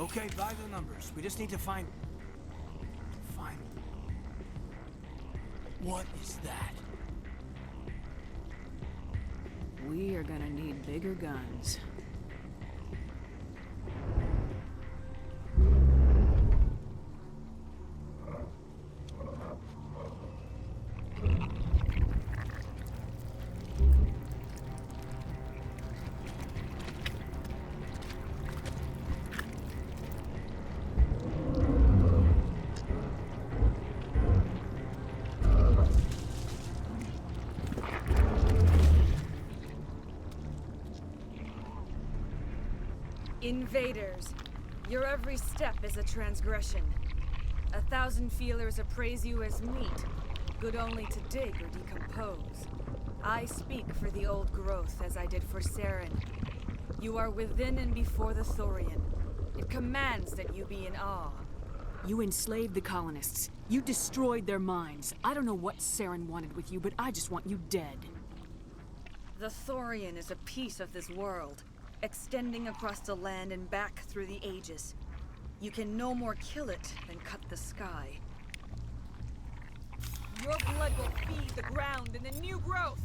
Okay, by the numbers. We just need to find... What is that? We are gonna need bigger guns. Invaders, your every step is a transgression. 1,000 feelers appraise you as meat, good only to dig or decompose. I speak for the old growth as I did for Saren. You are within and before the Thorian. It commands that you be in awe. You enslaved the colonists. You destroyed their minds. I don't know what Saren wanted with you, but I just want you dead. The Thorian is a piece of this world, extending across the land and back through the ages. You can no more kill it than cut the sky. Your blood will feed the ground and the new growth!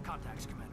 Contacts, Commander.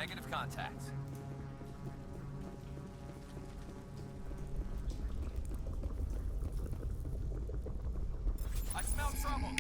Negative contact. I smell trouble.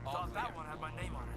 Thought that one had my name on it.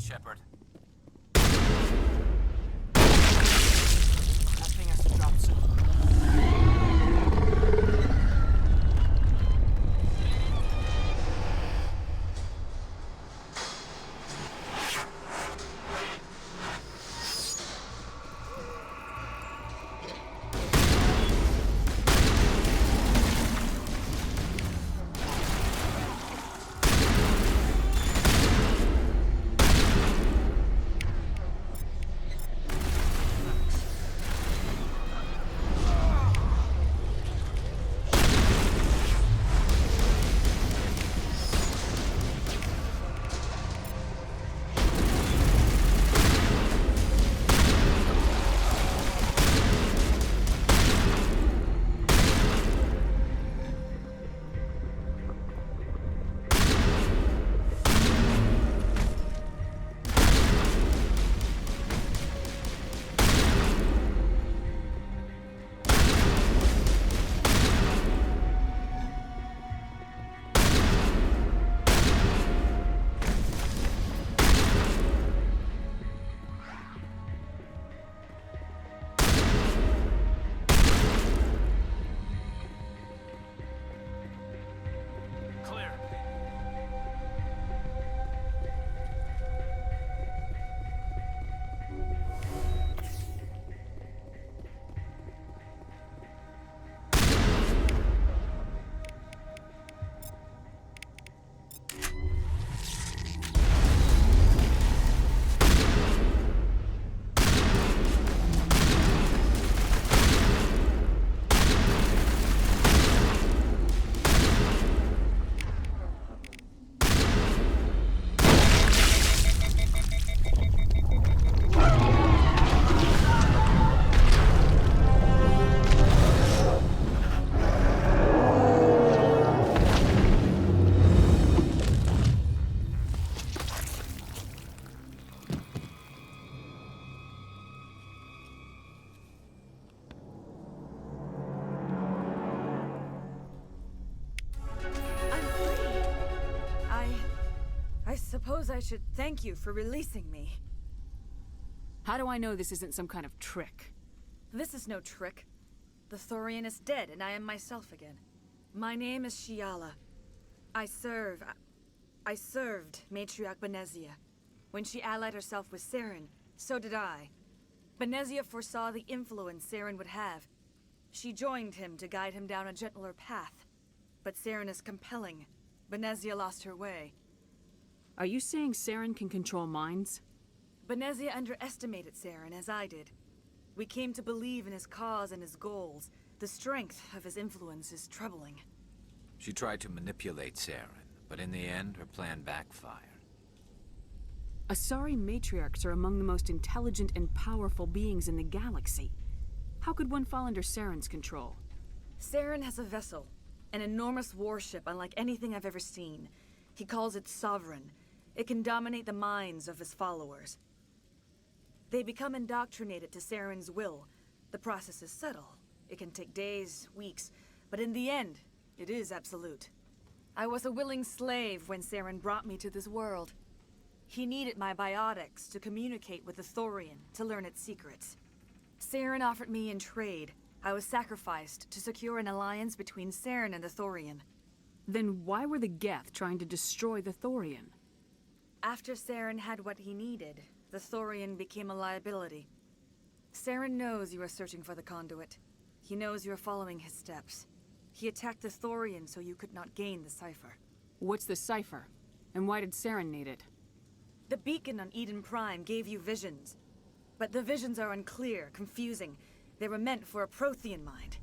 Shepard. That thing has to drop soon. suppose I should thank you for releasing me. How do I know this isn't some kind of trick? This is no trick. The Thorian is dead, and I am myself again. My name is Shiala. I served Matriarch Benezia. When she allied herself with Saren, so did I. Benezia foresaw the influence Saren would have. She joined him to guide him down a gentler path. But Saren is compelling. Benezia lost her way. Are you saying Saren can control minds? Benezia underestimated Saren, as I did. We came to believe in his cause and his goals. The strength of his influence is troubling. She tried to manipulate Saren, but in the end, her plan backfired. Asari matriarchs are among the most intelligent and powerful beings in the galaxy. How could one fall under Saren's control? Saren has a vessel, an enormous warship unlike anything I've ever seen. He calls it Sovereign. It can dominate the minds of his followers. They become indoctrinated to Saren's will. The process is subtle. It can take days, weeks, but in the end, it is absolute. I was a willing slave when Saren brought me to this world. He needed my biotics to communicate with the Thorian, to learn its secrets. Saren offered me in trade. I was sacrificed to secure an alliance between Saren and the Thorian. Then why were the Geth trying to destroy the Thorian? After Saren had what he needed, the Thorian became a liability. Saren knows you are searching for the conduit. He knows you are following his steps. He attacked the Thorian so you could not gain the cipher. What's the cipher? And why did Saren need it? The beacon on Eden Prime gave you visions. But the visions are unclear, confusing. They were meant for a Prothean mind.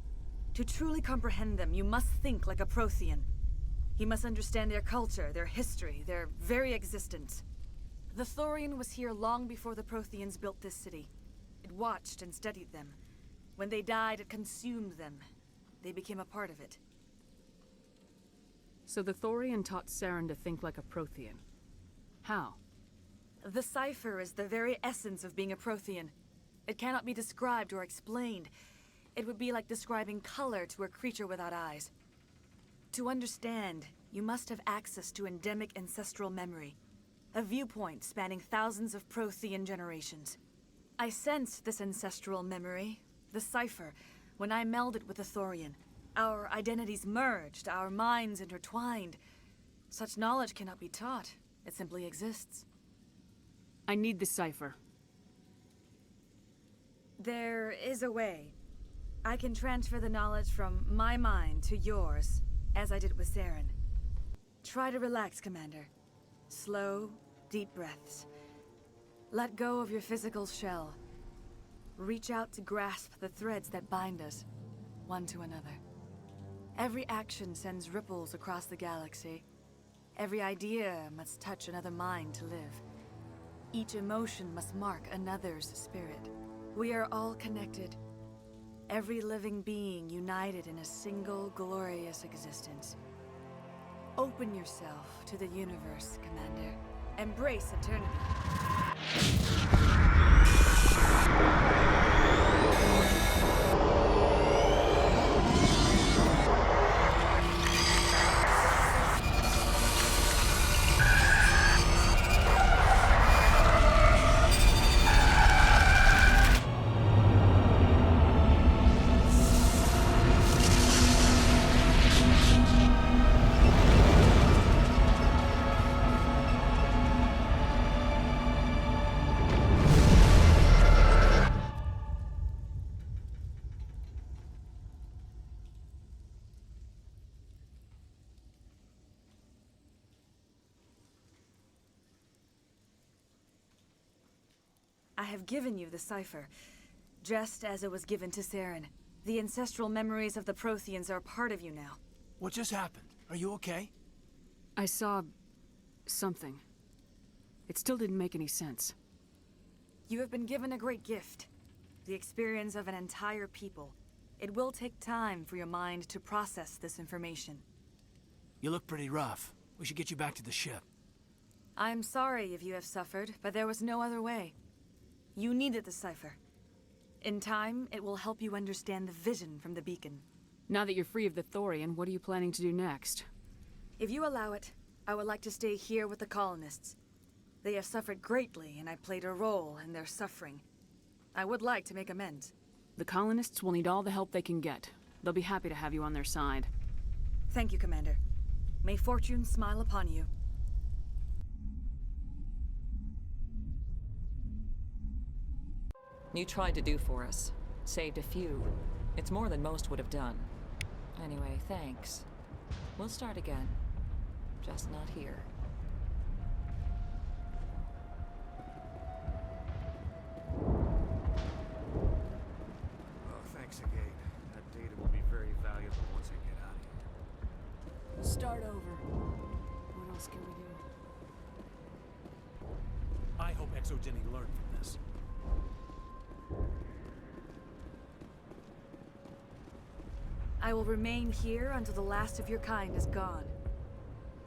To truly comprehend them, you must think like a Prothean. You must understand their culture, their history, their very existence. The Thorian was here long before the Protheans built this city. It watched and studied them. When they died, it consumed them. They became a part of it. So the Thorian taught Saren to think like a Prothean. How? The cipher is the very essence of being a Prothean. It cannot be described or explained. It would be like describing color to a creature without eyes. To understand, you must have access to endemic ancestral memory. A viewpoint spanning thousands of Prothean generations. I sensed this ancestral memory, the cipher, when I melded with the Thorian. Our identities merged, our minds intertwined. Such knowledge cannot be taught. It simply exists. I need the cipher. There is a way. I can transfer the knowledge from my mind to yours, as I did with Saren. Try to relax, Commander. Slow, deep breaths. Let go of your physical shell. Reach out to grasp the threads that bind us, one to another. Every action sends ripples across the galaxy. Every idea must touch another mind to live. Each emotion must mark another's spirit. We are all connected. Every living being united in a single glorious existence. Open yourself to the universe, Commander. Embrace eternity. I have given you the cipher, just as it was given to Saren. The ancestral memories of the Protheans are a part of you now. What just happened? Are you okay? I saw... something. It still didn't make any sense. You have been given a great gift. The experience of an entire people. It will take time for your mind to process this information. You look pretty rough. We should get you back to the ship. I'm sorry if you have suffered, but there was no other way. You needed the cipher. In time, it will help you understand the vision from the beacon. Now that you're free of the Thorian, what are you planning to do next? If you allow it, I would like to stay here with the colonists. They have suffered greatly, and I played a role in their suffering. I would like to make amends. The colonists will need all the help they can get. They'll be happy to have you on their side. Thank you, Commander. May fortune smile upon you. You tried to do for us. Saved a few. It's more than most would have done. Anyway, thanks. We'll start again. Just not here. Oh, thanks again. That data will be very valuable once I get out of here. Start over. What else can we do? I hope Exogeny learned from this. I will remain here until the last of your kind is gone.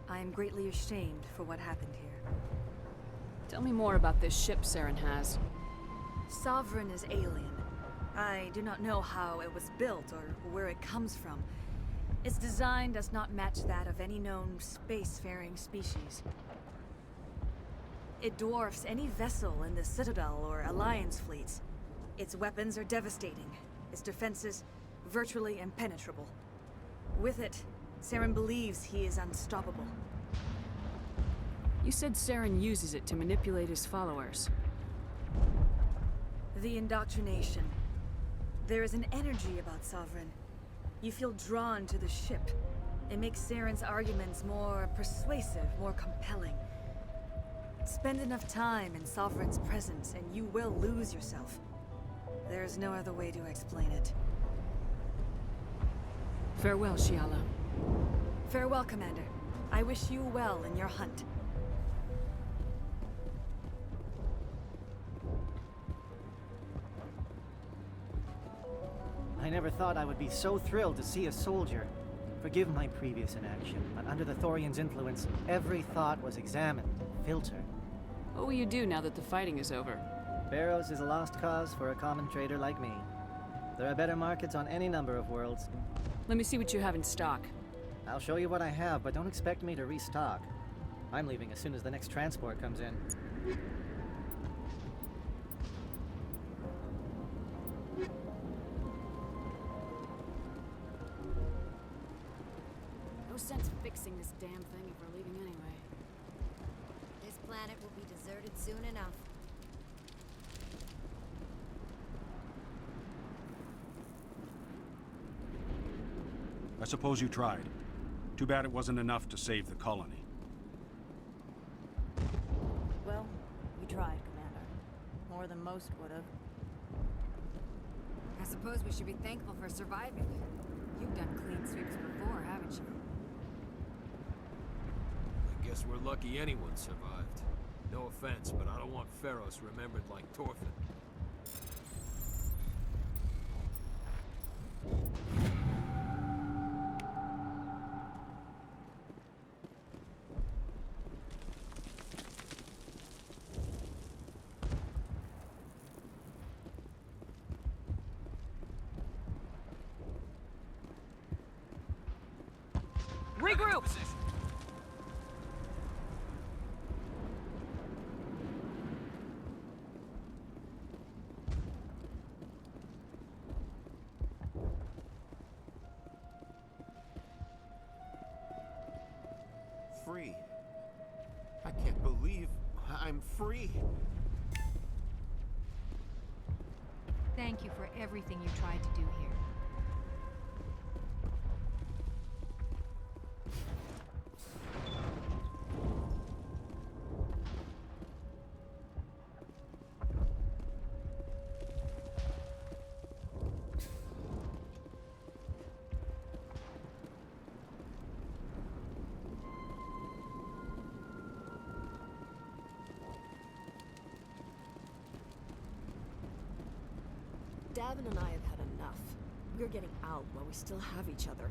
I am greatly ashamed for what happened here. Tell me more about this ship Saren has. Sovereign is alien. I do not know how it was built or where it comes from. Its design does not match that of any known spacefaring species. It dwarfs any vessel in the Citadel or Alliance fleets. Its weapons are devastating. Its defenses virtually impenetrable. With it, Saren believes he is unstoppable. You said Saren uses it to manipulate his followers. The indoctrination. There is an energy about Sovereign. You feel drawn to the ship. It makes Saren's arguments more persuasive, more compelling. Spend enough time in Sovereign's presence and you will lose yourself. There is no other way to explain it. Farewell, Shiala. Farewell, Commander. I wish you well in your hunt. I never thought I would be so thrilled to see a soldier. Forgive my previous inaction, but under the Thorian's influence, every thought was examined, filtered. What will you do now that the fighting is over? Barrows is a lost cause for a common trader like me. There are better markets on any number of worlds. Let me see what you have in stock. I'll show you what I have, but don't expect me to restock. I'm leaving as soon as the next transport comes in. No sense fixing this damn thing if we're leaving anyway. This planet will be deserted soon enough. I suppose you tried. Too bad it wasn't enough to save the colony. Well, we tried, Commander. More than most would have. I suppose we should be thankful for surviving. You've done clean sweeps before, haven't you? I guess we're lucky anyone survived. No offense, but I don't want Pharaohs remembered like Torfin. Regroup! Free. I can't believe I'm free. Thank you for everything you tried to do here. Davin and I have had enough. We're getting out while we still have each other.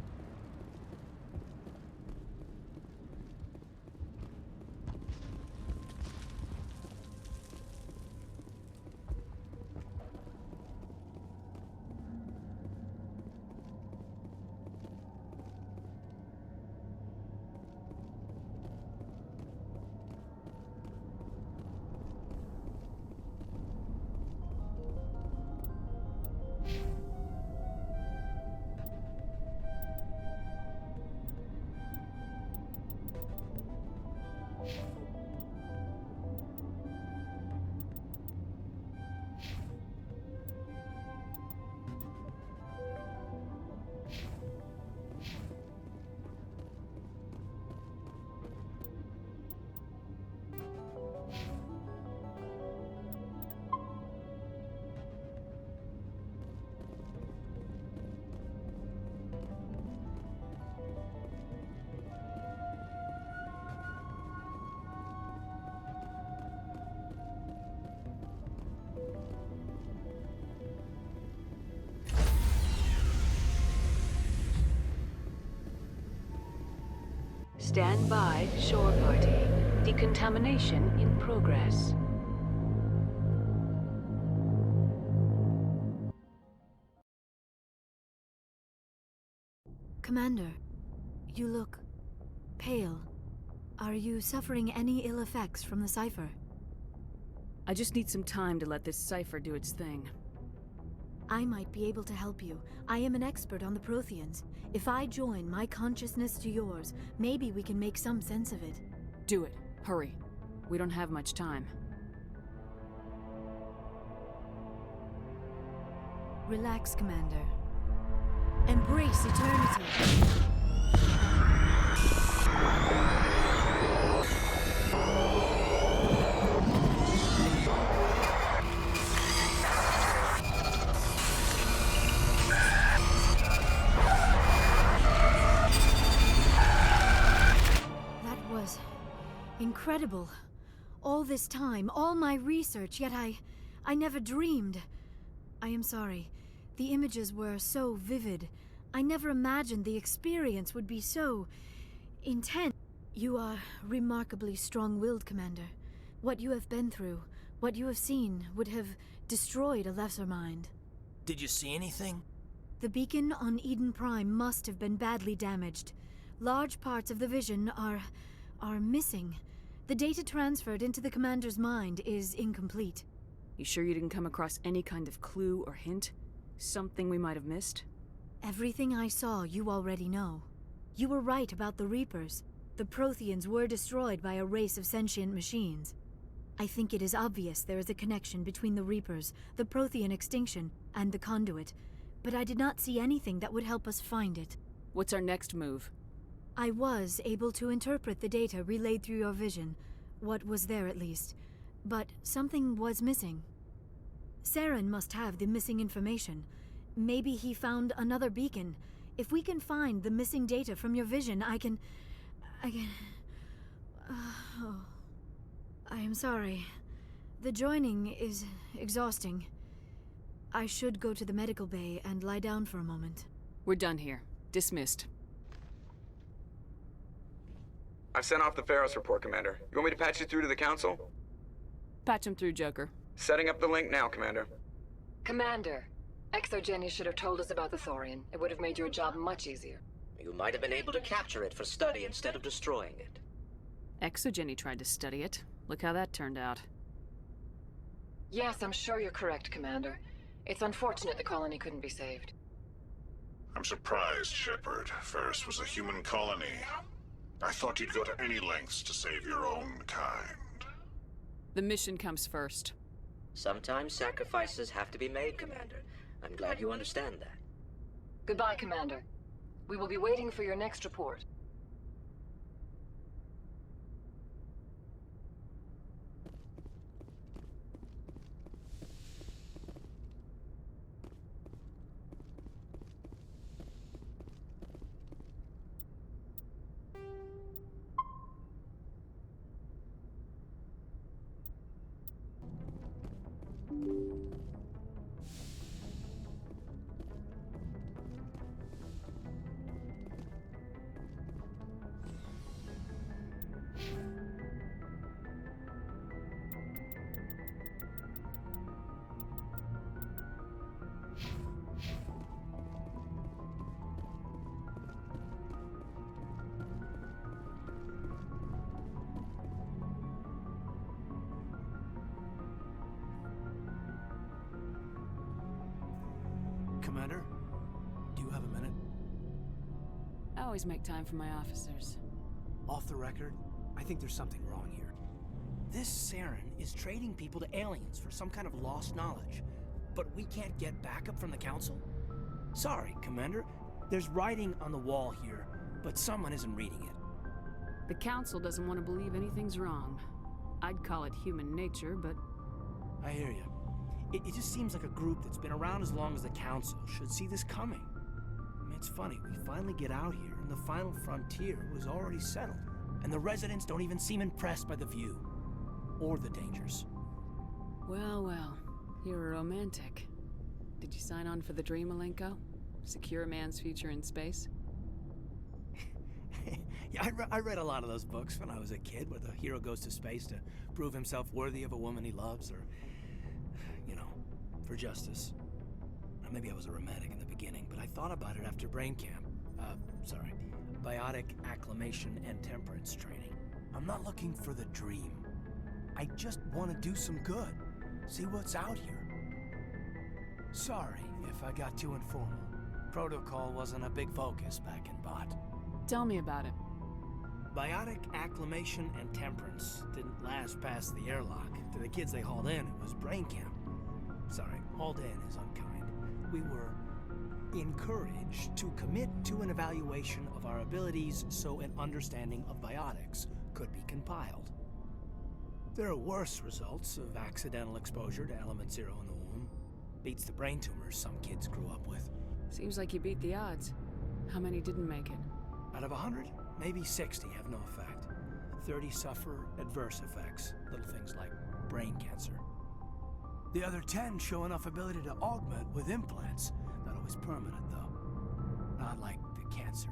Stand by, shore party. Decontamination in progress. Commander, you look pale. Are you suffering any ill effects from the cipher? I just need some time to let this cipher do its thing. I might be able to help you. I am an expert on the Protheans. If I join my consciousness to yours, maybe we can make some sense of it. Do it. Hurry. We don't have much time. Relax, Commander. Embrace eternity. That was incredible. All this time, all my research, yet I never dreamed. I am sorry. The images were so vivid. I never imagined the experience would be so intense. You are remarkably strong-willed, Commander. What you have been through, what you have seen, would have destroyed a lesser mind. Did you see anything? The beacon on Eden Prime must have been badly damaged. Large parts of the vision are missing. The data transferred into the Commander's mind is incomplete. You sure you didn't come across any kind of clue or hint? Something we might have missed? Everything I saw, you already know. You were right about the Reapers. The Protheans were destroyed by a race of sentient machines. I think it is obvious there is a connection between the Reapers, the Prothean extinction, and the Conduit, but I did not see anything that would help us find it. What's our next move? I was able to interpret the data relayed through your vision, what was there at least, but something was missing. Saren must have the missing information. Maybe he found another beacon. If we can find the missing data from your vision, I can... Oh. I am sorry. The joining is exhausting. I should go to the medical bay and lie down for a moment. We're done here. Dismissed. I've sent off the Pharos report, Commander. You want me to patch you through to the Council? Patch him through, Joker. Setting up the link now, Commander. Commander, Exogeny should have told us about the Thorian. It would have made your job much easier. You might have been able to capture it for study instead of destroying it. Exogeny tried to study it. Look how that turned out. Yes, I'm sure you're correct, Commander. It's unfortunate the colony couldn't be saved. I'm surprised, Shepard. Ferris was a human colony. I thought you'd go to any lengths to save your own kind. The mission comes first. Sometimes sacrifices have to be made, Commander. I'm glad you understand that. Goodbye, Commander. We will be waiting for your next report. Commander, do you have a minute? I always make time for my officers. Off the record, I think there's something wrong here. This Saren is trading people to aliens for some kind of lost knowledge, but we can't get backup from the Council? Sorry, Commander. There's writing on the wall here, but someone isn't reading it. The Council doesn't want to believe anything's wrong. I'd call it human nature, but... I hear you. It just seems like a group that's been around as long as the Council should see this coming. I mean, it's funny, we finally get out here, and the final frontier was already settled. And the residents don't even seem impressed by the view. Or the dangers. Well, well. You're a romantic. Did you sign on for the dream, Malenko? Secure a man's future in space? Yeah, I read a lot of those books when I was a kid, where the hero goes to space to prove himself worthy of a woman he loves, or, you know, for justice. Now, maybe I was a romantic in the beginning, but I thought about it after brain camp. Biotic acclimation and temperance training. I'm not looking for the dream. I just want to do some good. See what's out here. Sorry if I got too informal. Protocol wasn't a big focus back in Bot. Tell me about it. Biotic acclimation and temperance didn't last past the airlock. To the kids they hauled in, it was brain camp. Sorry, hauled in is unkind. We were encouraged to commit to an evaluation of our abilities so an understanding of biotics could be compiled. There are worse results of accidental exposure to element 0 in the womb. Beats the brain tumors some kids grew up with. Seems like you beat the odds. How many didn't make it? Out of 100, maybe 60 have no effect. 30 suffer adverse effects, little things like brain cancer. The other 10 show enough ability to augment with implants. Not always permanent, though. Not like the cancer.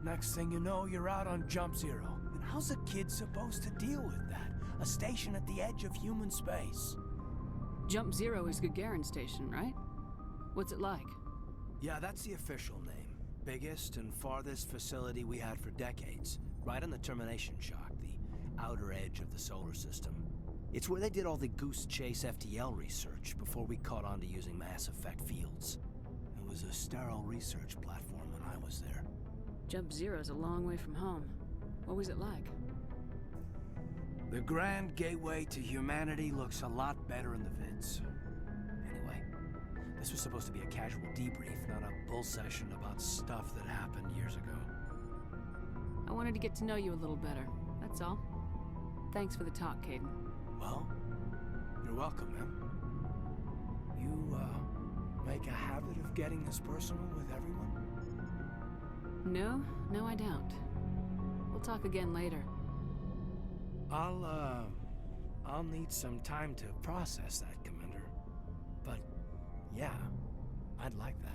Next thing you know, you're out on jump 0. And how's a kid supposed to deal with that? A station at the edge of human space. Jump 0 is Gagarin Station, right? What's it like? Yeah, that's the official name. Biggest and farthest facility we had for decades. Right on the termination shock, the outer edge of the solar system. It's where they did all the Goose Chase FTL research before we caught on to using mass effect fields. It was a sterile research platform when I was there. Jump 0's a long way from home. What was it like? The grand gateway to humanity looks a lot better in the vids. Anyway, this was supposed to be a casual debrief, not a bull session about stuff that happened years ago. I wanted to get to know you a little better, that's all. Thanks for the talk, Caden. Well, you're welcome, ma'am. You, make a habit of getting this personal with everyone? No, I don't. We'll talk again later. I'll need some time to process that, Commander. But, yeah, I'd like that.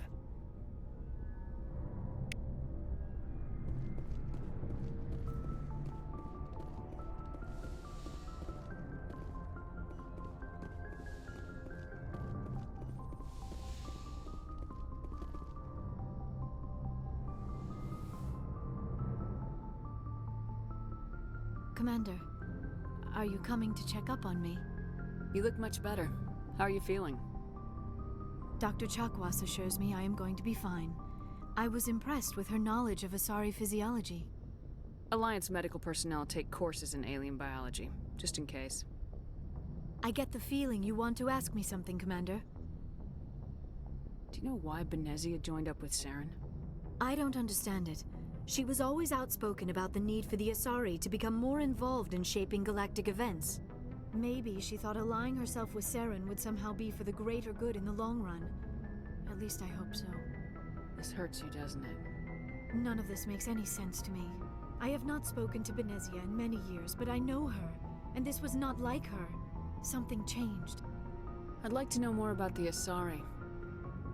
Commander, are you coming to check up on me? You look much better. How are you feeling? Dr. Chakwas assures me I am going to be fine. I was impressed with her knowledge of Asari physiology. Alliance medical personnel take courses in alien biology, just in case. I get the feeling you want to ask me something, Commander. Do you know why Benezia joined up with Saren? I don't understand it. She was always outspoken about the need for the Asari to become more involved in shaping galactic events. Maybe she thought allying herself with Saren would somehow be for the greater good in the long run. At least I hope so. This hurts you, doesn't it? None of this makes any sense to me. I have not spoken to Benezia in many years, but I know her, and this was not like her. Something changed. I'd like to know more about the Asari.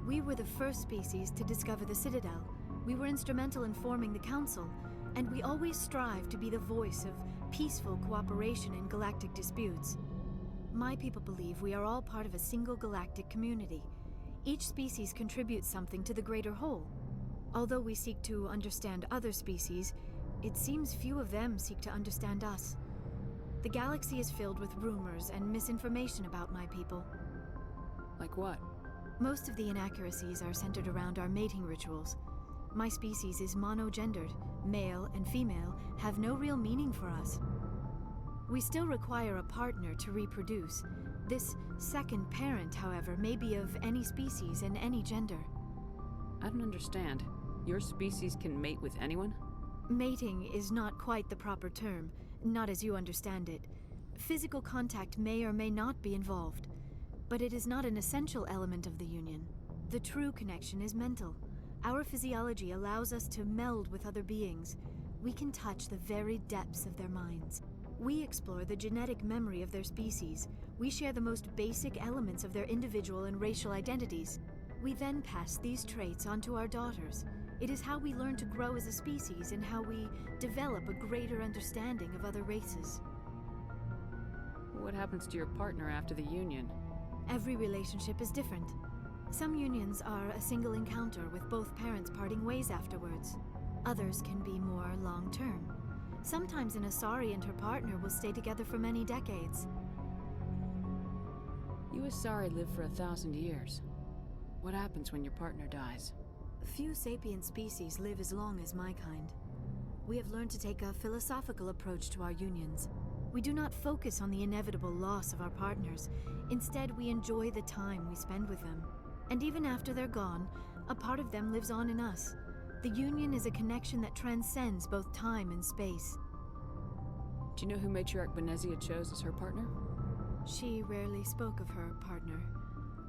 We were the first species to discover the Citadel. We were instrumental in forming the Council, and we always strive to be the voice of peaceful cooperation in galactic disputes. My people believe we are all part of a single galactic community. Each species contributes something to the greater whole. Although we seek to understand other species, it seems few of them seek to understand us. The galaxy is filled with rumors and misinformation about my people. Like what? Most of the inaccuracies are centered around our mating rituals. My species is monogendered. Male and female have no real meaning for us. We still require a partner to reproduce. This second parent, however, may be of any species and any gender. I don't understand. Your species can mate with anyone? Mating is not quite the proper term, not as you understand it. Physical contact may or may not be involved, but it is not an essential element of the union. The true connection is mental. Our physiology allows us to meld with other beings. We can touch the very depths of their minds. We explore the genetic memory of their species. We share the most basic elements of their individual and racial identities. We then pass these traits onto our daughters. It is how we learn to grow as a species and how we develop a greater understanding of other races. What happens to your partner after the union? Every relationship is different. Some unions are a single encounter with both parents parting ways afterwards. Others can be more long-term. Sometimes an Asari and her partner will stay together for many decades. You Asari live for 1,000 years. What happens when your partner dies? Few sapient species live as long as my kind. We have learned to take a philosophical approach to our unions. We do not focus on the inevitable loss of our partners. Instead, we enjoy the time we spend with them. And even after they're gone, a part of them lives on in us. The union is a connection that transcends both time and space. Do you know who Matriarch Benezia chose as her partner? She rarely spoke of her partner.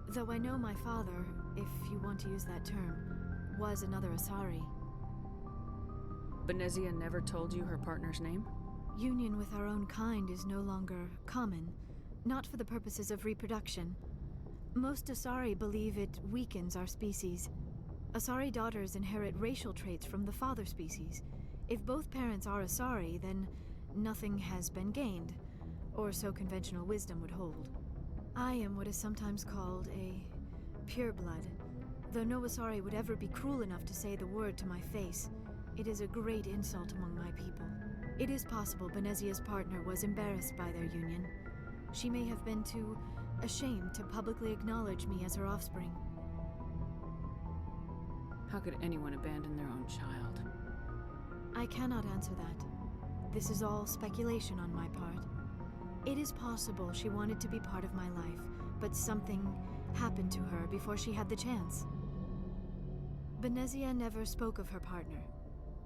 Though I know my father, if you want to use that term, was another Asari. Benezia never told you her partner's name? Union with our own kind is no longer common, not for the purposes of reproduction. Most Asari believe it weakens our species. Asari daughters inherit racial traits from the father species. If both parents are Asari, then nothing has been gained, or so conventional wisdom would hold. I am what is sometimes called a pureblood, though no Asari would ever be cruel enough to say the word to my face. It is a great insult among my people. It is possible Benezia's partner was embarrassed by their union. She may have been too ashamed to publicly acknowledge me as her offspring. How could anyone abandon their own child? I cannot answer that. This is all speculation on my part. It is possible she wanted to be part of my life, but something happened to her before she had the chance. Benezia never spoke of her partner.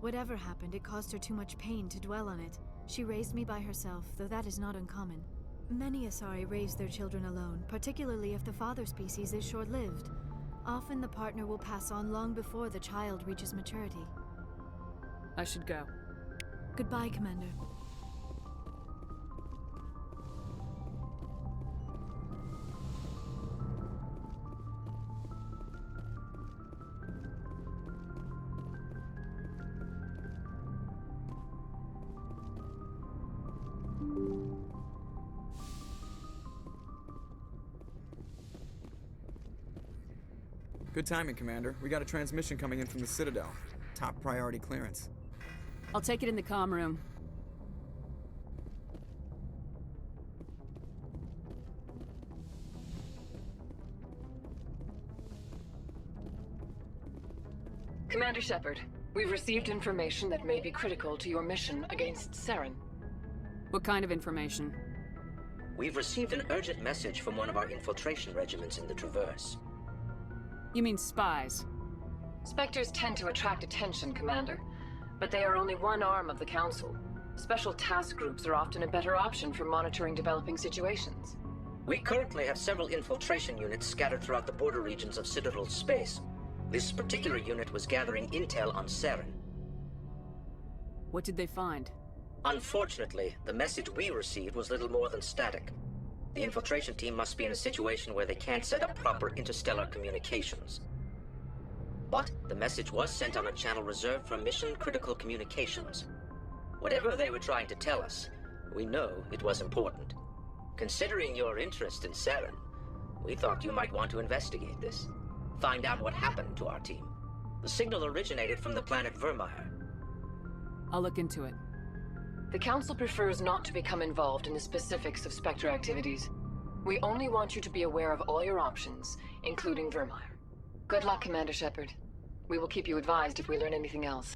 Whatever happened, it caused her too much pain to dwell on it. She raised me by herself, though that is not uncommon. Many Asari raise their children alone, particularly if the father species is short-lived. Often the partner will pass on long before the child reaches maturity. I should go. Goodbye, Commander. Good timing, Commander. We got a transmission coming in from the Citadel. Top priority clearance. I'll take it in the comm room. Commander Shepard, we've received information that may be critical to your mission against Saren. What kind of information? We've received an urgent message from one of our infiltration regiments in the Traverse. You mean spies? Spectres tend to attract attention, Commander, but they are only one arm of the Council. Special task groups are often a better option for monitoring developing situations. We currently have several infiltration units scattered throughout the border regions of Citadel space. This particular unit was gathering intel on Saren. What did they find? Unfortunately, the message we received was little more than static. The infiltration team must be in a situation where they can't set up proper interstellar communications. But the message was sent on a channel reserved for mission-critical communications. Whatever they were trying to tell us, we know it was important. Considering your interest in Saren, we thought you might want to investigate this. Find out what happened to our team. The signal originated from the planet Vermeer. I'll look into it. The Council prefers not to become involved in the specifics of Spectre activities. We only want you to be aware of all your options, including Vermeer. Good luck, Commander Shepard. We will keep you advised if we learn anything else.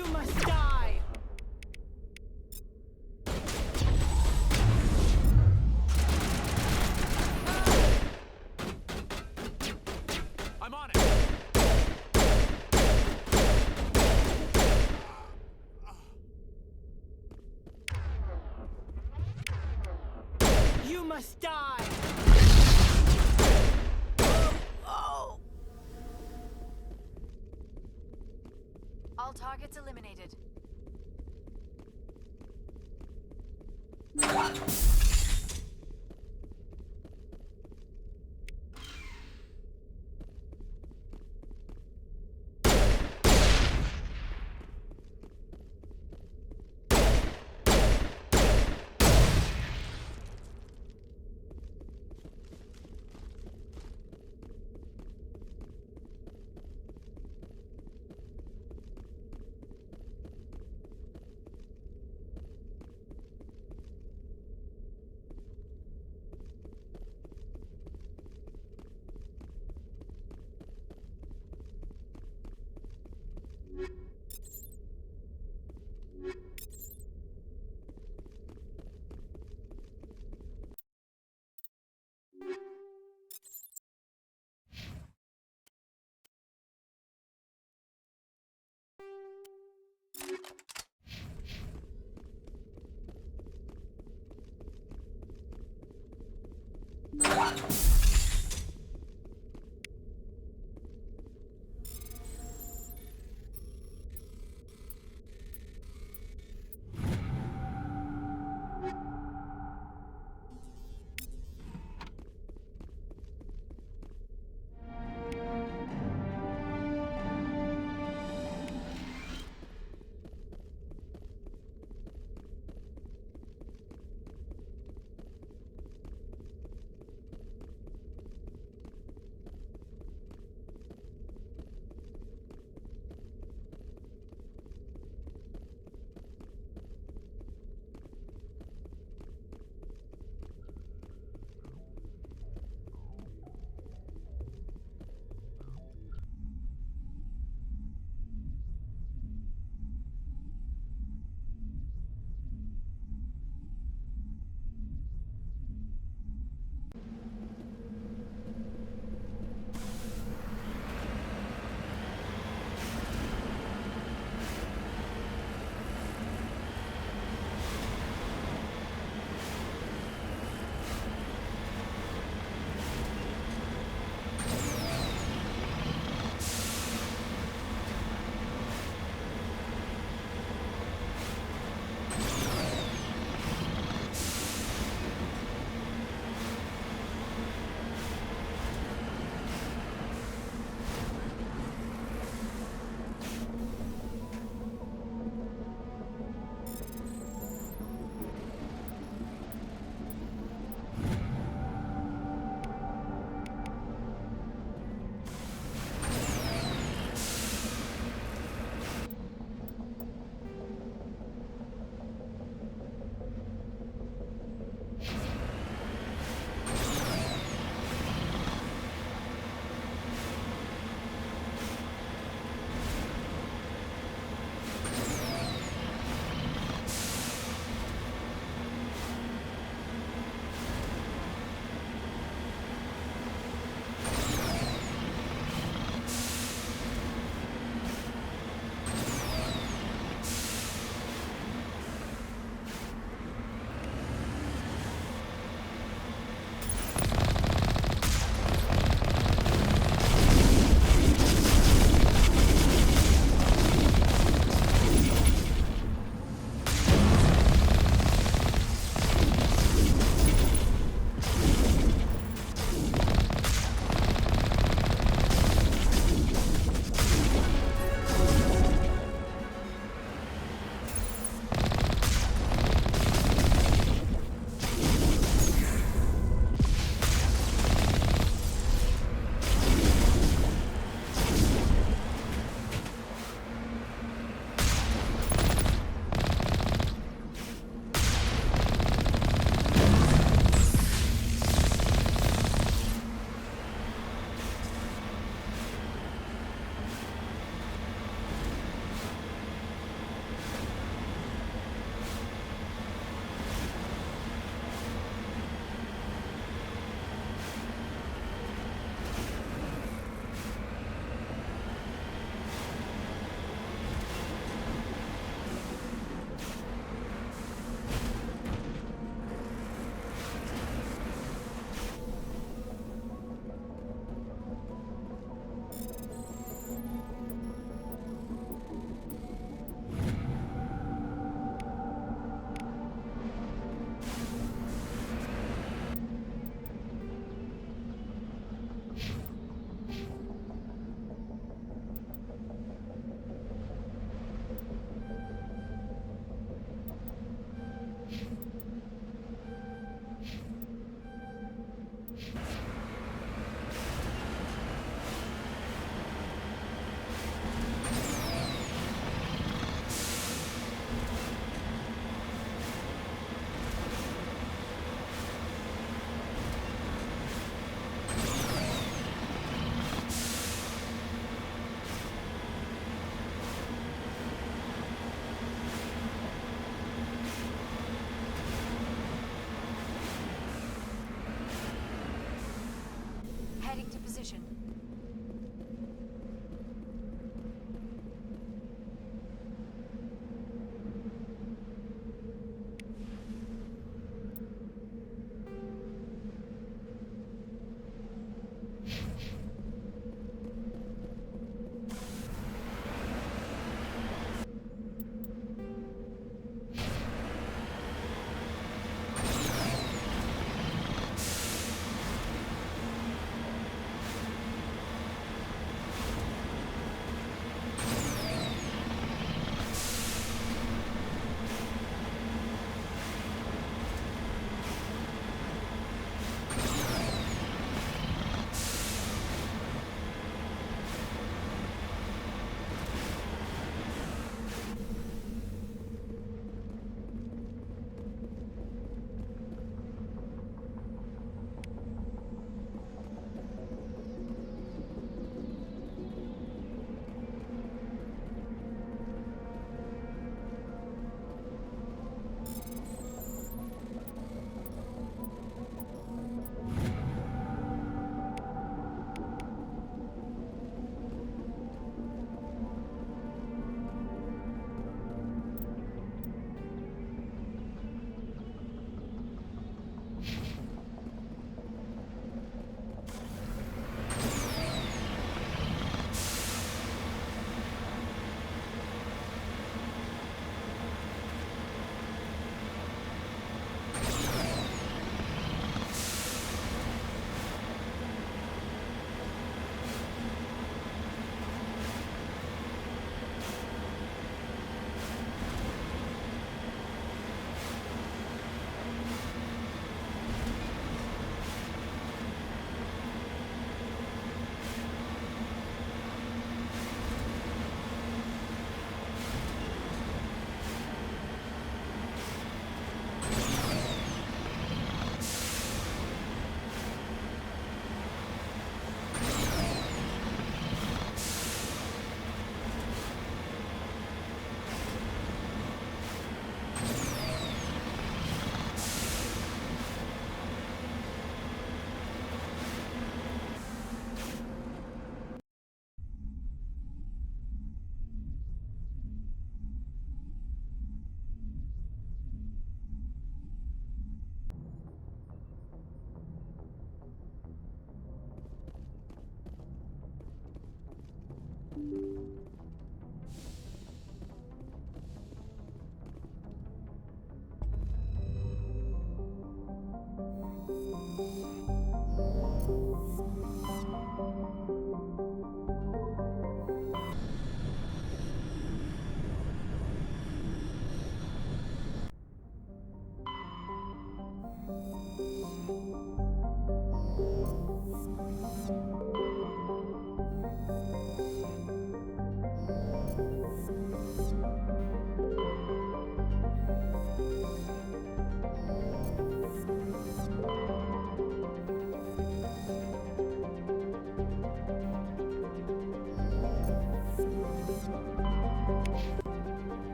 You must die! I'm on it! You must die! Oh! All targets eliminated.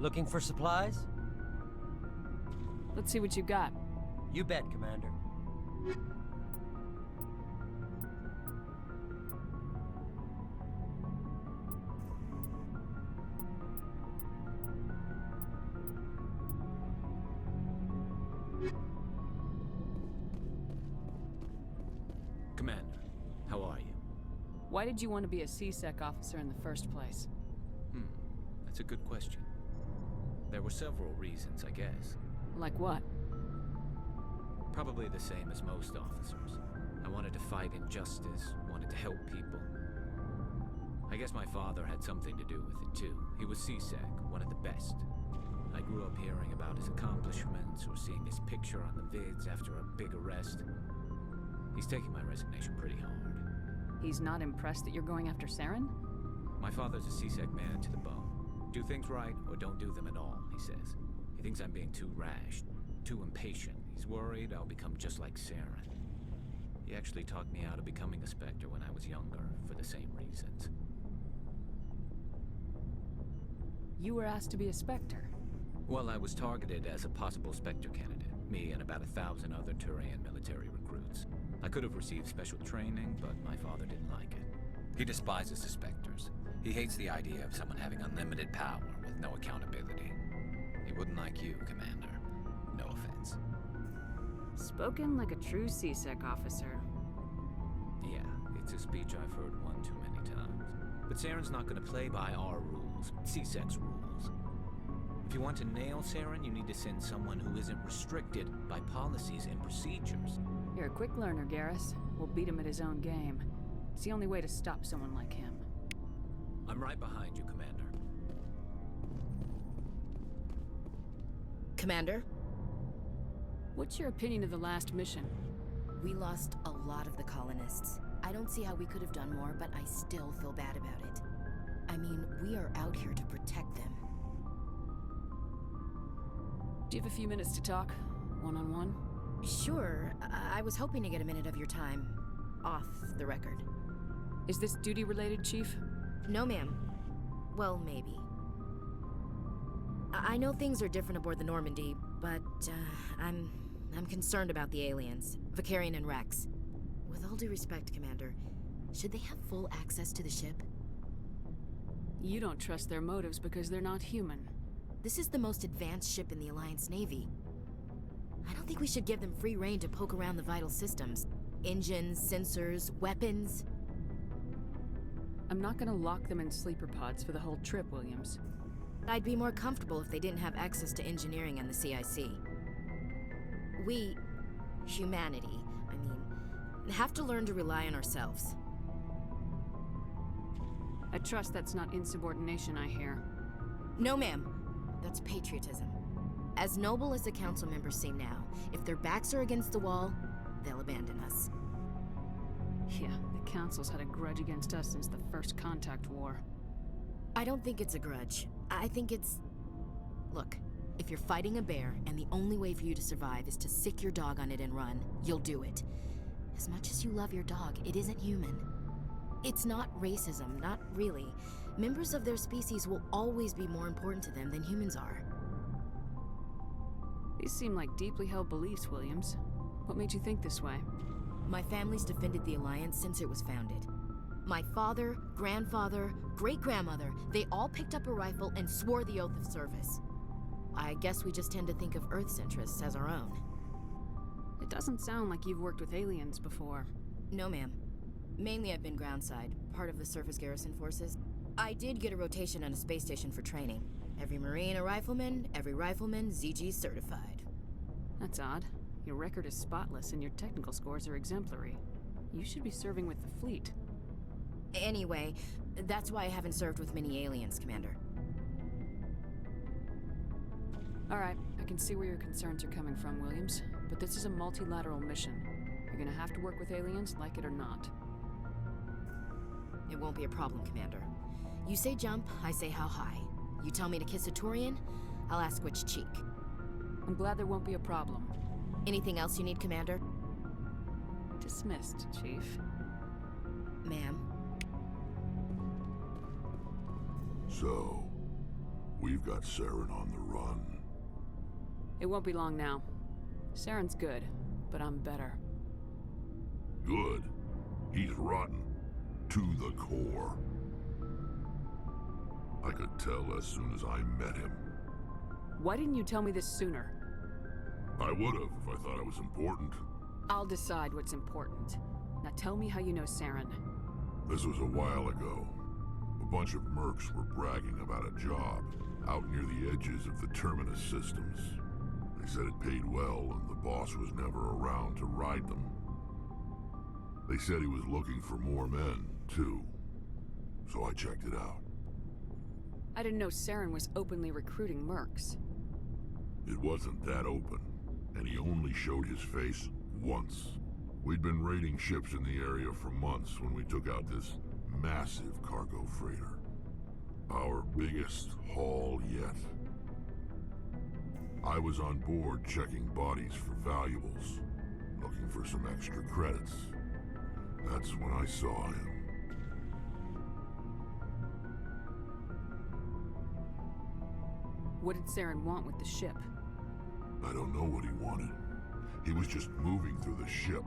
Looking for supplies? Let's see what you got. You bet, Commander. Commander, how are you? Why did you want to be a C-Sec officer in the first place? That's a good question. There were several reasons, I guess. Like what? Probably the same as most officers. I wanted to fight injustice, wanted to help people. I guess my father had something to do with it too. He was C-Sec, one of the best. I grew up hearing about his accomplishments or seeing his picture on the vids after a big arrest. He's taking my resignation pretty hard. He's not impressed that you're going after Saren? My father's a C-Sec man to the bone. Do things right or don't do them at all, he says. He thinks I'm being too rash, too impatient. He's worried I'll become just like Saren. He actually talked me out of becoming a Spectre when I was younger, for the same reasons. You were asked to be a Spectre? Well, I was targeted as a possible Spectre candidate. Me and about 1,000 other Turian military recruits. I could have received special training, but my father didn't like it. He despises the Spectres. He hates the idea of someone having unlimited power with no accountability. He wouldn't like you, Commander. No offense. Spoken like a true C-Sec officer. Yeah, it's a speech I've heard one too many times. But Saren's not going to play by our rules, C-Sec's rules. If you want to nail Saren, you need to send someone who isn't restricted by policies and procedures. You're a quick learner, Garrus. We'll beat him at his own game. It's the only way to stop someone like him. I'm right behind you, Commander. Commander? What's your opinion of the last mission? We lost a lot of the colonists. I don't see how we could have done more, but I still feel bad about it. I mean, we are out here to protect them. Do you have a few minutes to talk? One-on-one? Sure. I was hoping to get a minute of your time. Off the record. Is this duty-related, Chief? No, ma'am. Well, maybe. I know things are different aboard the Normandy, but, I'm concerned about the aliens. Vicarian and Rex. With all due respect, Commander, should they have full access to the ship? You don't trust their motives because they're not human. This is the most advanced ship in the Alliance Navy. I don't think we should give them free rein to poke around the vital systems. Engines, sensors, weapons. I'm not gonna lock them in sleeper pods for the whole trip, Williams. I'd be more comfortable if they didn't have access to engineering and the CIC. We, humanity, have to learn to rely on ourselves. I trust that's not insubordination, I hear. No, ma'am. That's patriotism. As noble as the council members seem now, if their backs are against the wall, they'll abandon us. Yeah, the council's had a grudge against us since the first contact war. I don't think it's a grudge. I think it's... Look, if you're fighting a bear and the only way for you to survive is to sick your dog on it and run, you'll do it. As much as you love your dog, it isn't human. It's not racism, not really. Members of their species will always be more important to them than humans are. These seem like deeply held beliefs, Williams. What made you think this way? My family's defended the Alliance since it was founded. My father, grandfather, great-grandmother, they all picked up a rifle and swore the oath of service. I guess we just tend to think of Earth's interests as our own. It doesn't sound like you've worked with aliens before. No, ma'am. Mainly I've been groundside, part of the surface garrison forces. I did get a rotation on a space station for training. Every Marine a rifleman, every rifleman ZG certified. That's odd. Your record is spotless and your technical scores are exemplary. You should be serving with the fleet. Anyway, that's why I haven't served with many aliens, Commander. Alright, I can see where your concerns are coming from, Williams. But this is a multilateral mission. You're gonna have to work with aliens, like it or not. It won't be a problem, Commander. You say jump, I say how high. You tell me to kiss a Turian, I'll ask which cheek. I'm glad there won't be a problem. Anything else you need, Commander? Dismissed, Chief. Ma'am. So, we've got Saren on the run. It won't be long now. Saren's good, but I'm better. Good? He's rotten. To the core. I could tell as soon as I met him. Why didn't you tell me this sooner? I would've if I thought it was important. I'll decide what's important. Now tell me how you know Saren. This was a while ago. A bunch of mercs were bragging about a job out near the edges of the Terminus systems. They said it paid well and the boss was never around to ride them. They said he was looking for more men, too. So I checked it out. I didn't know Saren was openly recruiting mercs. It wasn't that open, and he only showed his face once. We'd been raiding ships in the area for months when we took out this massive cargo freighter. Our biggest haul yet. I was on board checking bodies for valuables, looking for some extra credits. That's when I saw him. What did Saren want with the ship? I don't know what he wanted. He was just moving through the ship,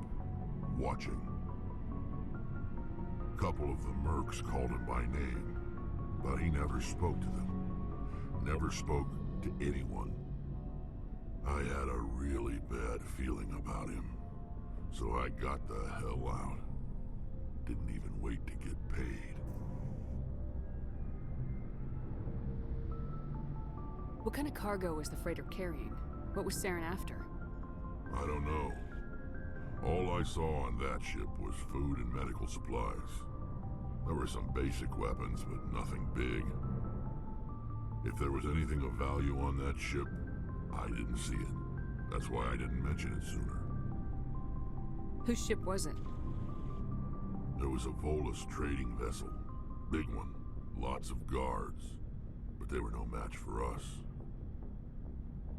watching. A couple of the mercs called him by name, but he never spoke to them. Never spoke to anyone. I had a really bad feeling about him, so I got the hell out. Didn't even wait to get paid. What kind of cargo was the freighter carrying? What was Saren after? I don't know. All I saw on that ship was food and medical supplies. There were some basic weapons, but nothing big. If there was anything of value on that ship, I didn't see it. That's why I didn't mention it sooner. Whose ship was it? There was a Volus trading vessel. Big one. Lots of guards. But they were no match for us.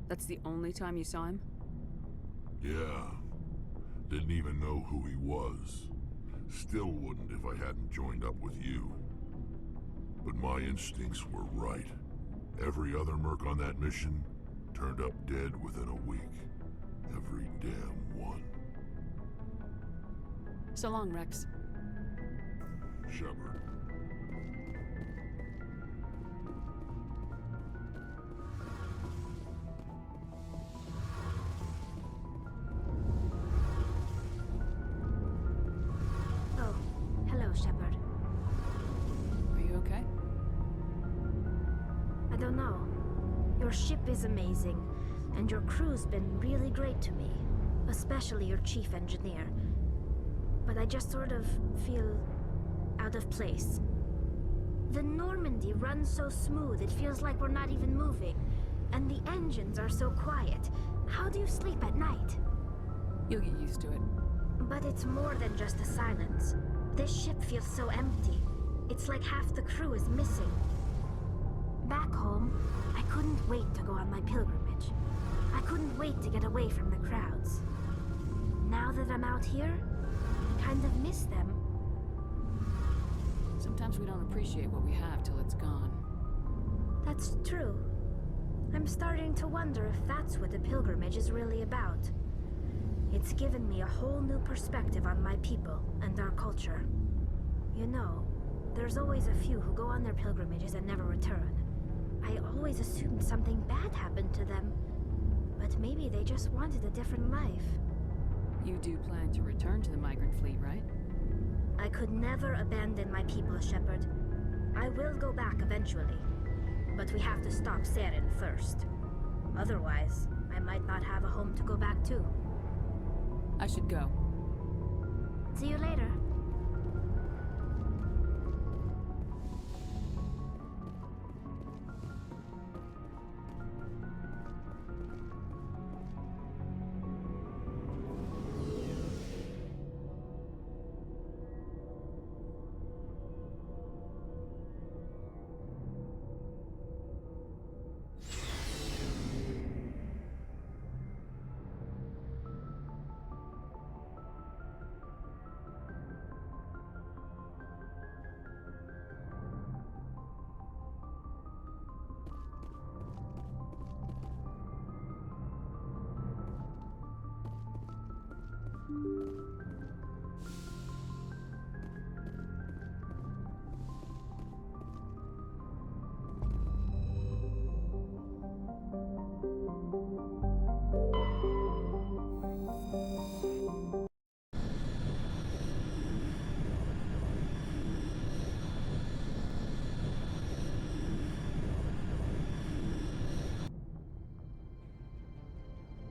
That's the only time you saw him? Yeah. Didn't even know who he was. Still wouldn't if I hadn't joined up with you. But my instincts were right. Every other merc on that mission turned up dead within a week. Every damn one. So long, Rex. Shepard. Oh, hello, Shepard. Are you okay? I don't know. Your ship is amazing, and your crew's been really great to me. Especially your chief engineer. But I just sort of feel out of place. The Normandy runs so smooth, it feels like we're not even moving. And the engines are so quiet. How do you sleep at night? You'll get used to it. But it's more than just the silence. This ship feels so empty. It's like half the crew is missing. Back home, I couldn't wait to go on my pilgrimage. I couldn't wait to get away from the crowds. Now that I'm out here, I kind of miss them. Sometimes we don't appreciate what we have till it's gone. That's true. I'm starting to wonder if that's what the pilgrimage is really about. It's given me a whole new perspective on my people and our culture. You know, there's always a few who go on their pilgrimages and never return. I always assumed something bad happened to them, but maybe they just wanted a different life. You do plan to return to the migrant fleet, right? I could never abandon my people, Shepard. I will go back eventually, but we have to stop Saren first. Otherwise, I might not have a home to go back to. I should go. See you later.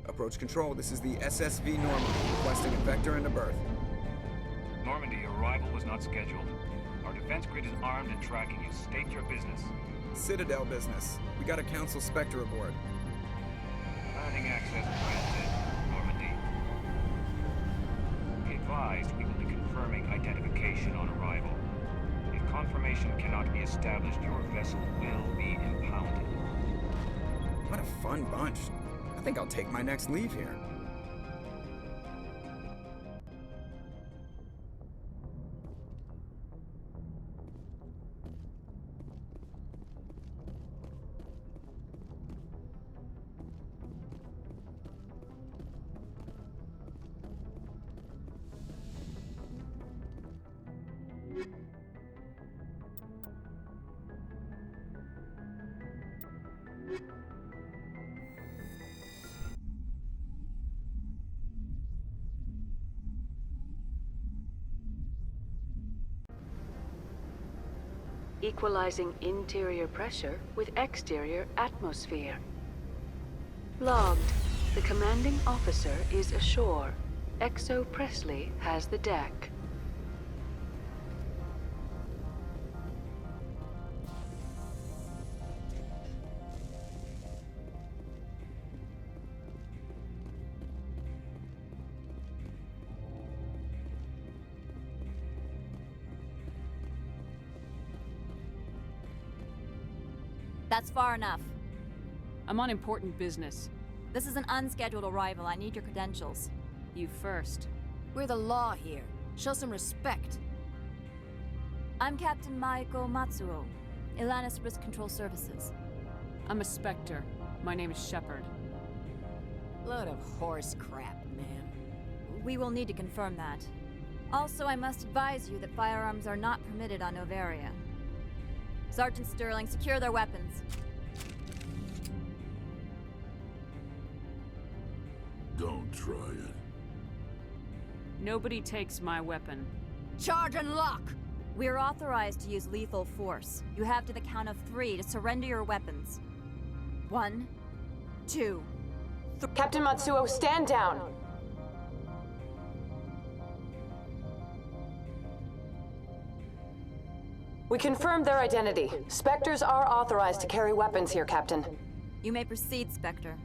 Approach control, this is the SSV Normandy, requesting a vector and a berth. Normandy, your arrival was not scheduled. Our defense grid is armed and tracking you. State your business. Citadel business. We got a Council Spectre aboard. Landing access granted, Normandy. Be advised, we will be confirming identification on arrival. If confirmation cannot be established, your vessel will be impounded. What a fun bunch. I think I'll take my next leave here. Equalizing interior pressure with exterior atmosphere. Logged. The commanding officer is ashore. Exo Presley has the deck. That's far enough. I'm on important business. This is an unscheduled arrival. I need your credentials. You first. We're the law here. Show some respect. I'm Captain Maiko Matsuo, Ilanis Risk Control Services. I'm a Spectre. My name is Shepard. Load of horse crap, man. We will need to confirm that. Also, I must advise you that firearms are not permitted on Novaria. Sergeant Sterling, secure their weapons. Don't try it. Nobody takes my weapon. Charge and lock! We're authorized to use lethal force. You have to the count of 3 to surrender your weapons. 1, 2, 3. Captain Matsuo, stand down! We confirmed their identity. Spectres are authorized to carry weapons here, Captain. You may proceed, Spectre.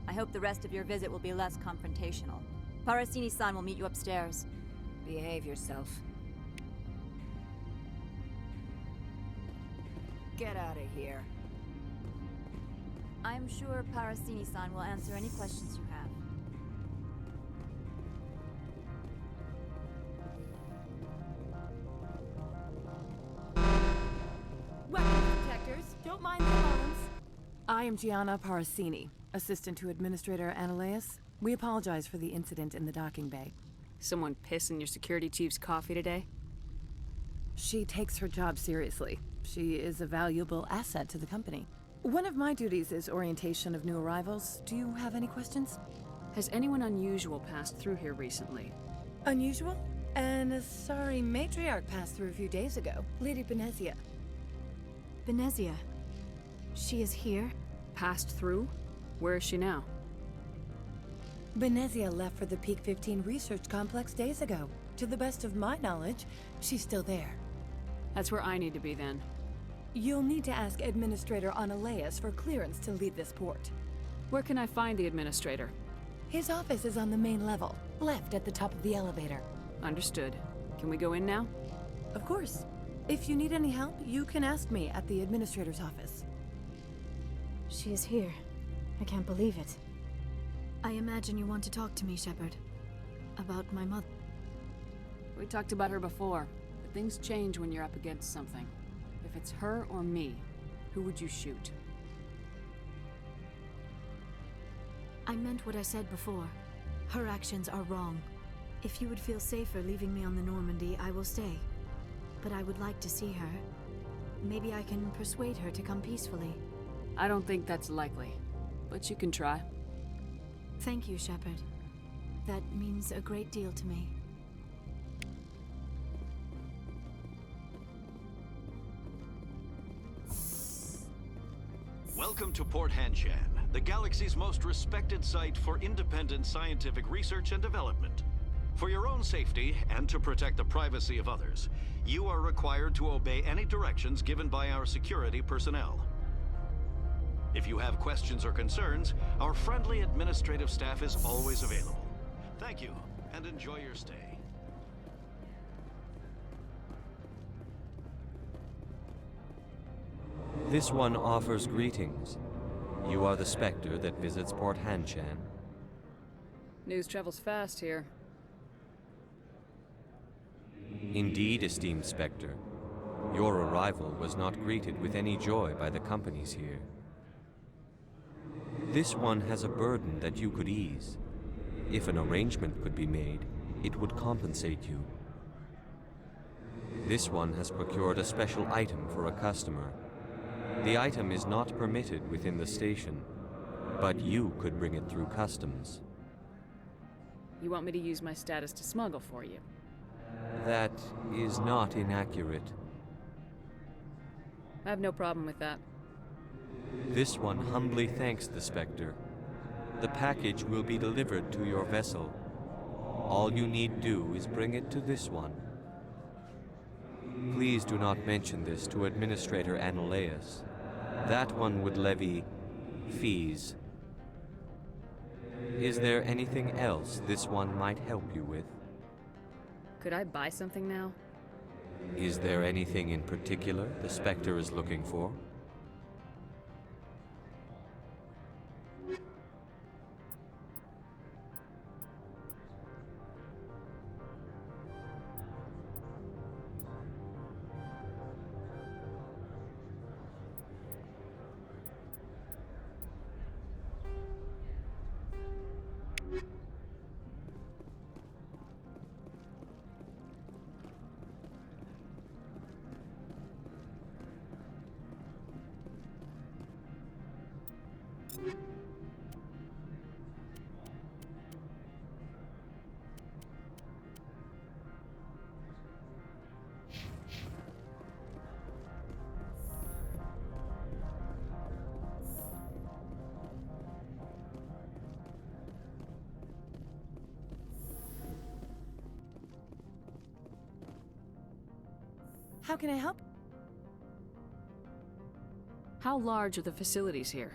I hope the rest of your visit will be less confrontational. Parasini-san will meet you upstairs. Behave yourself. Get out of here. I'm sure Parasini-san will answer any questions you have. Weapons detectors, don't mind the alarms. I am Gianna Parasini, assistant to Administrator Ananias. We apologize for the incident in the docking bay. Someone piss in your security chief's coffee today? She takes her job seriously. She is a valuable asset to the company. One of my duties is orientation of new arrivals. Do you have any questions? Has anyone unusual passed through here recently? Unusual? An Asari matriarch passed through a few days ago. Lady Benezia. Benezia? She is here? Passed through? Where is she now? Benezia left for the Peak 15 research complex days ago. To the best of my knowledge, she's still there. That's where I need to be then. You'll need to ask Administrator Analeas for clearance to leave this port. Where can I find the Administrator? His office is on the main level, left at the top of the elevator. Understood. Can we go in now? Of course. If you need any help, you can ask me at the Administrator's office. She is here. I can't believe it. I imagine you want to talk to me, Shepard. About my mother. We talked about her before, but things change when you're up against something. If it's her or me, who would you shoot? I meant what I said before. Her actions are wrong. If you would feel safer leaving me on the Normandy, I will stay. But I would like to see her. Maybe I can persuade her to come peacefully. I don't think that's likely, but you can try. Thank you, Shepard. That means a great deal to me. Welcome to Port Hanshan, the galaxy's most respected site for independent scientific research and development. For your own safety and to protect the privacy of others, you are required to obey any directions given by our security personnel. If you have questions or concerns, our friendly administrative staff is always available. Thank you, and enjoy your stay. This one offers greetings. You are the Spectre that visits Port Hanshan. News travels fast here. Indeed, esteemed Spectre. Your arrival was not greeted with any joy by the companies here. This one has a burden that you could ease. If an arrangement could be made, it would compensate you. This one has procured a special item for a customer. The item is not permitted within the station, but you could bring it through customs. You want me to use my status to smuggle for you? That is not inaccurate. I have no problem with that. This one humbly thanks the Spectre. The package will be delivered to your vessel. All you need do is bring it to this one. Please do not mention this to Administrator Analeas. That one would levy fees. Is there anything else this one might help you with? Could I buy something now? Is there anything in particular the Spectre is looking for? How can I help? How large are the facilities here?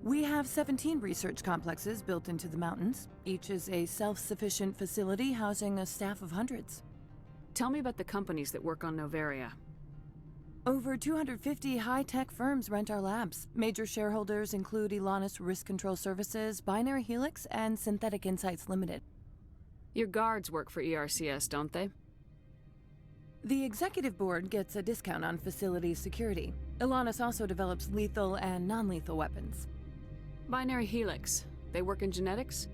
We have 17 research complexes built into the mountains. Each is a self-sufficient facility housing a staff of hundreds. Tell me about the companies that work on Noveria. Over 250 high-tech firms rent our labs. Major shareholders include Elanus Risk Control Services, Binary Helix, and Synthetic Insights Limited. Your guards work for ERCS, don't they? The executive board gets a discount on facility security. Elanus also develops lethal and non-lethal weapons. Binary Helix. They work in genetics?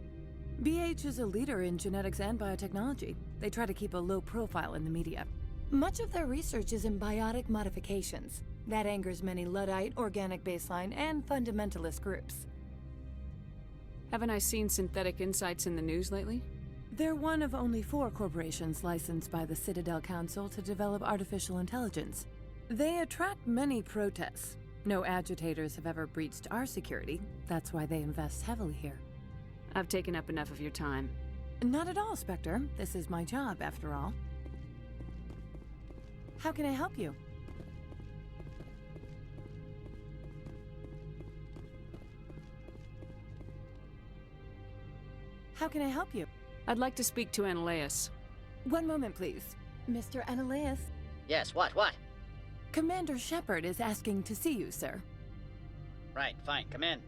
BH is a leader in genetics and biotechnology. They try to keep a low profile in the media. Much of their research is in biotic modifications. That angers many Luddite, organic baseline, and fundamentalist groups. Haven't I seen synthetic insights in the news lately? They're one of only 4 corporations licensed by the Citadel Council to develop artificial intelligence. They attract many protests. No agitators have ever breached our security. That's why they invest heavily here. I've taken up enough of your time. Not at all, Spectre. This is my job, after all. How can I help you? How can I help you? I'd like to speak to Analeas. One moment, please. Mr. Analeas? Yes, what? Commander Shepard is asking to see you, sir. Right, fine, come in.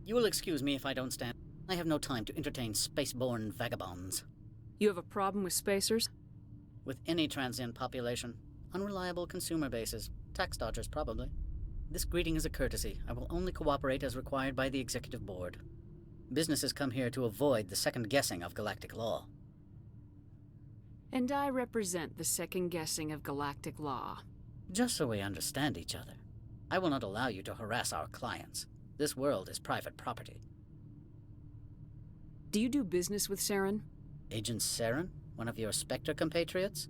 You will excuse me if I don't stand. I have no time to entertain spaceborne vagabonds. You have a problem with spacers? With any transient population. Unreliable consumer bases. Tax dodgers, probably. This greeting is a courtesy. I will only cooperate as required by the Executive Board. Businesses come here to avoid the second guessing of galactic law. And I represent the second guessing of galactic law. Just so we understand each other. I will not allow you to harass our clients. This world is private property. Do you do business with Saren? Agent Saren? One of your Spectre compatriots?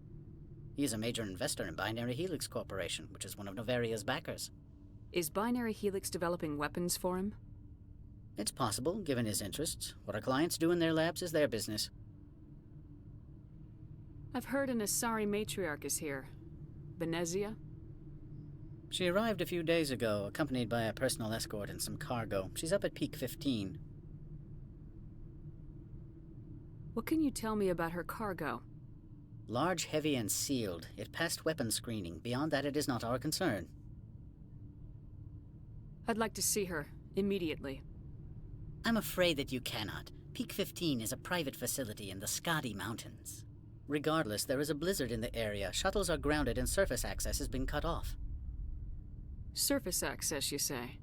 He is a major investor in Binary Helix Corporation, which is one of Novaria's backers. Is Binary Helix developing weapons for him? It's possible, given his interests. What our clients do in their labs is their business. I've heard an Asari matriarch is here. Benezia? She arrived a few days ago, accompanied by a personal escort and some cargo. She's up at Peak 15. What can you tell me about her cargo? Large, heavy, and sealed. It passed weapons screening. Beyond that, it is not our concern. I'd like to see her, immediately. I'm afraid that you cannot. Peak 15 is a private facility in the Skadi Mountains. Regardless, there is a blizzard in the area. Shuttles are grounded and surface access has been cut off. Surface access, you say?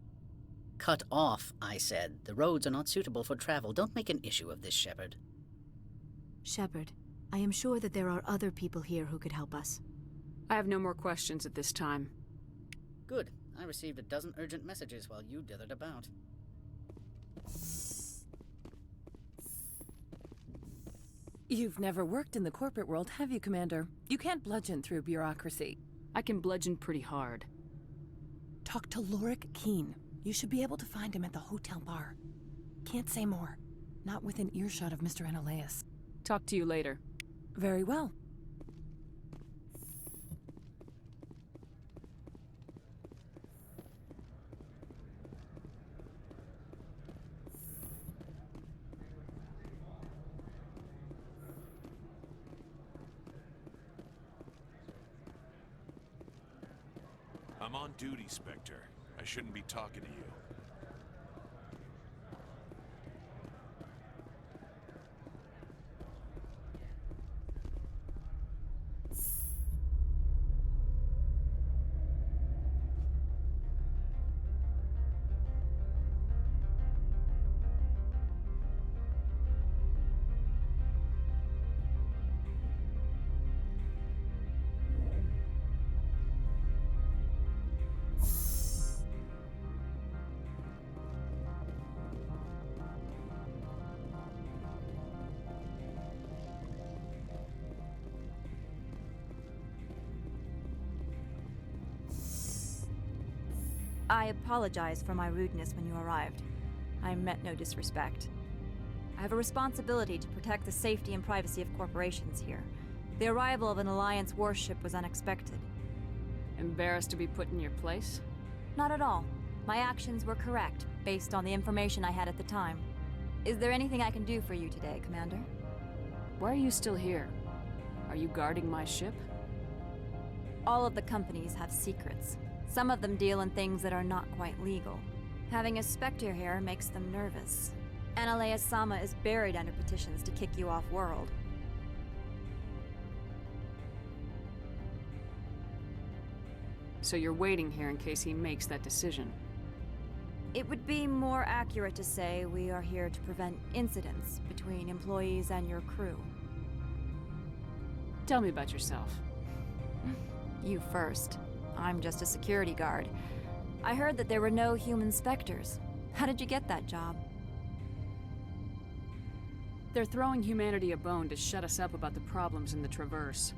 Cut off, I said. The roads are not suitable for travel. Don't make an issue of this, Shepard. Shepard, I am sure that there are other people here who could help us. I have no more questions at this time. Good. I received a dozen urgent messages while you dithered about. You've never worked in the corporate world, have you, Commander? You can't bludgeon through bureaucracy. I can bludgeon pretty hard. Talk to Lorik Keene. You should be able to find him at the hotel bar. Can't say more. Not within earshot of Mr. Analeas. Talk to you later. Very well. I'm on duty, Spectre. I shouldn't be talking to you. I apologize for my rudeness when you arrived. I meant no disrespect. I have a responsibility to protect the safety and privacy of corporations here. The arrival of an Alliance warship was unexpected. Embarrassed to be put in your place? Not at all. My actions were correct, based on the information I had at the time. Is there anything I can do for you today, Commander? Why are you still here? Are you guarding my ship? All of the companies have secrets. Some of them deal in things that are not quite legal. Having a Spectre here makes them nervous. Analeas Sama is buried under petitions to kick you off-world. So you're waiting here in case he makes that decision. It would be more accurate to say we are here to prevent incidents between employees and your crew. Tell me about yourself. You first. I'm just a security guard. I heard that there were no human specters. How did you get that job? They're throwing humanity a bone to shut us up about the problems in the Traverse.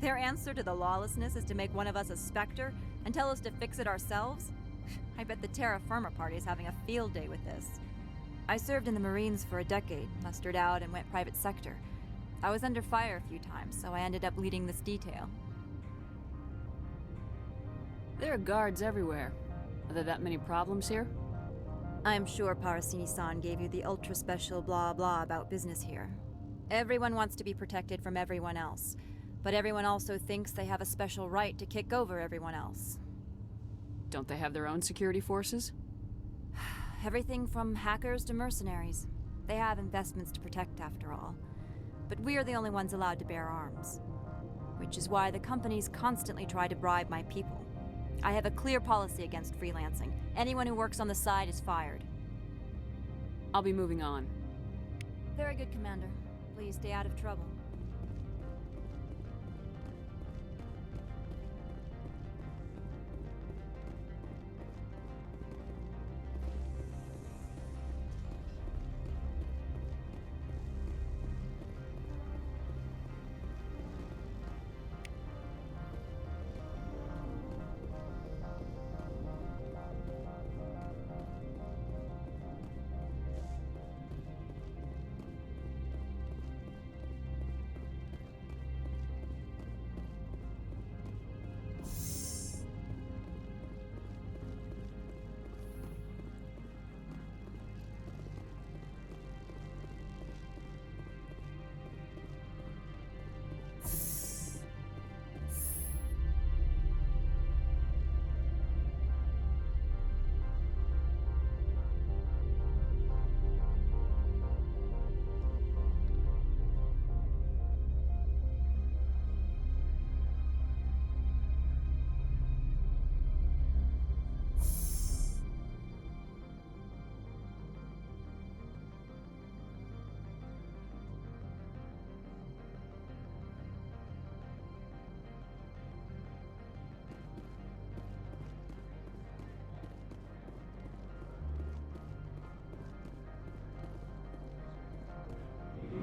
Their answer to the lawlessness is to make one of us a specter and tell us to fix it ourselves? I bet the Terra Firma party is having a field day with this. I served in the Marines for a decade, mustered out, and went private sector. I was under fire a few times, so I ended up leading this detail. There are guards everywhere. Are there that many problems here? I'm sure Parasini-san gave you the ultra-special blah blah about business here. Everyone wants to be protected from everyone else, but everyone also thinks they have a special right to kick over everyone else. Don't they have their own security forces? Everything from hackers to mercenaries. They have investments to protect, after all. But we're the only ones allowed to bear arms. Which is why the companies constantly try to bribe my people. I have a clear policy against freelancing. Anyone who works on the side is fired. I'll be moving on. Very good, Commander. Please stay out of trouble.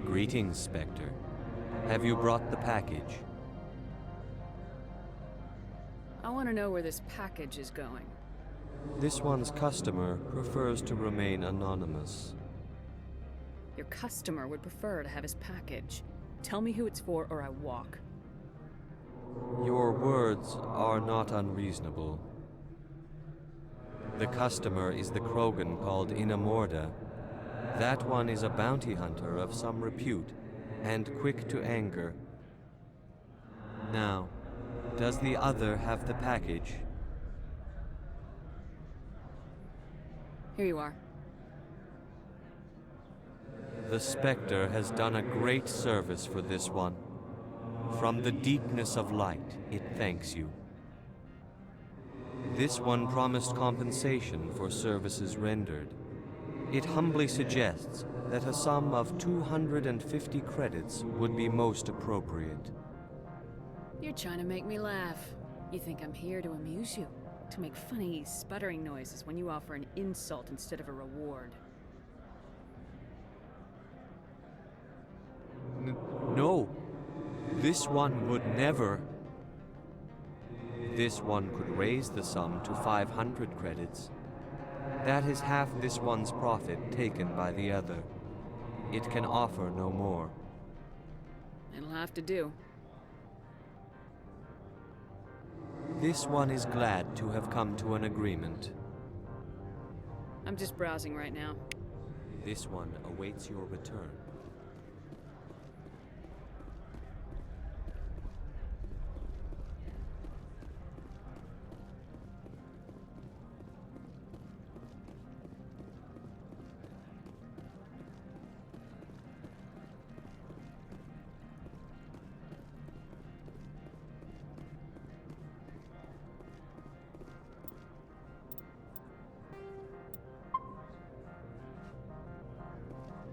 Greetings, Spectre. Have you brought the package? I want to know where this package is going. This one's customer prefers to remain anonymous. Your customer would prefer to have his package. Tell me who it's for or I walk. Your words are not unreasonable. The customer is the Krogan called Inamorda. That one is a bounty hunter of some repute, and quick to anger. Now, does the other have the package? Here you are. The Spectre has done a great service for this one. From the deepness of light, it thanks you. This one promised compensation for services rendered. It humbly suggests that a sum of 250 credits would be most appropriate. You're trying to make me laugh. You think I'm here to amuse you? To make funny, sputtering noises when you offer an insult instead of a reward. No. This one would never. This one could raise the sum to 500 credits. That is half this one's profit taken by the other. It can offer no more. It'll have to do. This one is glad to have come to an agreement. I'm just browsing right now. This one awaits your return.